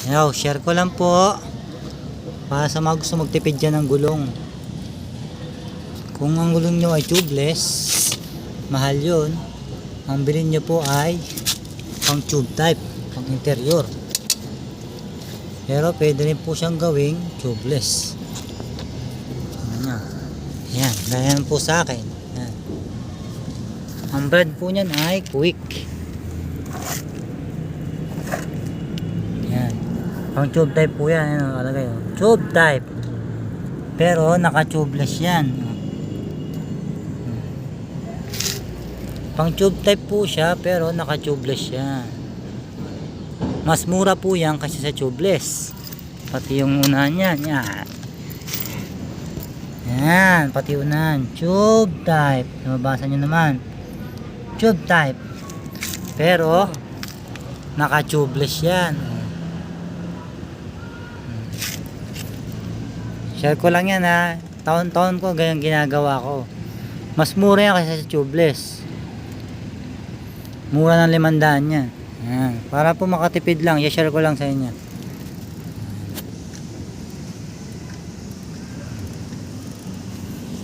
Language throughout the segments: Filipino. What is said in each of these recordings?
Yo, share ko lang po para sa mga gusto magtipid dyan ng gulong. Kung ang gulong nyo ay tubeless, mahal yun. Ang bilhin nyo po ay pang tube type, pang interior. Pero pwede rin po siyang gawing tubeless. Yan, ganyan po sa akin. Yan. Ang brand po niyan ay Quick. Yan. Pang tube type po yan. Ano nakalagay? Tube type. Pero naka-tubeless yan. Pang tube type po siya pero naka-tubeless yan. Mas mura po yan kasi sa tubeless. Pati yung unahan yan. Yan. Yan. Pati unahan. Tube type. Mabasa nyo naman. Tube type. Pero naka-tubeless yan. Share ko lang yan ha. Taon-taon ko ganyan ginagawa ko. Mas mura yan kasi sa tubeless. Mura ng 500 yan. Yan. Para po makatipid lang, i-share ko lang sa inyo.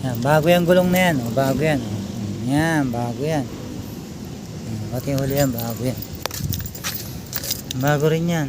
Yan, bago yung gulong na yan. O, bago yan. O. Yan, bago yan. Pati huli yan, bago yan. Bago rin yan.